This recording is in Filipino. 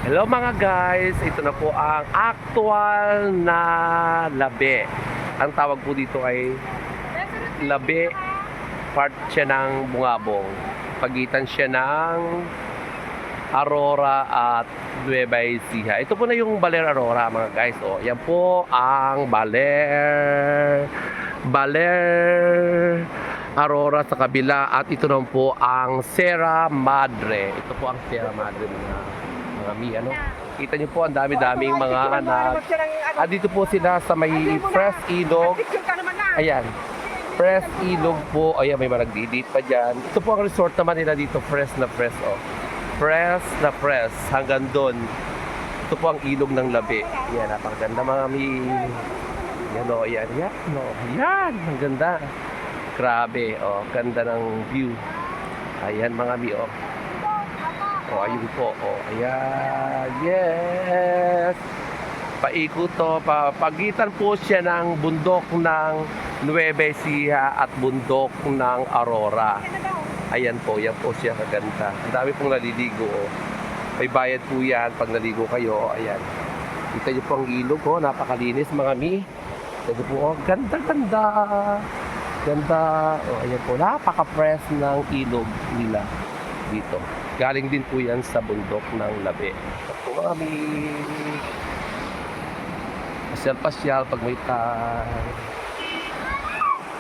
Hello mga guys, ito na po ang actual na labi. Ang tawag po dito ay labi, part siya ng Bungabong. Pagitan siya ng Aurora at Nueva Ecija. Ito po na yung Baler Aurora mga guys. O, yan po ang Baler Aurora sa kabila, at ito naman po ang Sierra Madre. Ito po ang Sierra Madre mga mi, ano? Kita niyo po ang dami-daming mga anak. Dito po sila sa may Fresh Ilog. Ayan. Fresh Ilog po. Ayan, may mga nagdidate pa dyan. Ito po ang resort naman nila dito. Fresh na fresh, oh. Fresh na fresh. Hanggang doon. Ito po ang ilog ng labi. Ayan, napakaganda mga mi. Ayan, oh. Ayan, ayan. Oh. Ayan, ang ganda. Grabe, oh. Ganda ng view. Ayan mga mi, oh. O, ayun po. O, ayan. Yes! Paikot to. Pagitan po siya ng bundok ng Nueva Ecija at bundok ng Aurora. Ayan po. Yan po siya kaganda. Ang dami pong naliligo. O. May bayad po yan pag naligo kayo. Ayan. Kita niyo po ang ilog. O. Napakalinis mga mi. Ito po. O. Ganda-ganda. Ganda. O, ayan po. Napaka-fresh ng ilog nila dito. Galing din po yan sa bundok ng Labi. Ito kami pasyal-pasyal pag may time.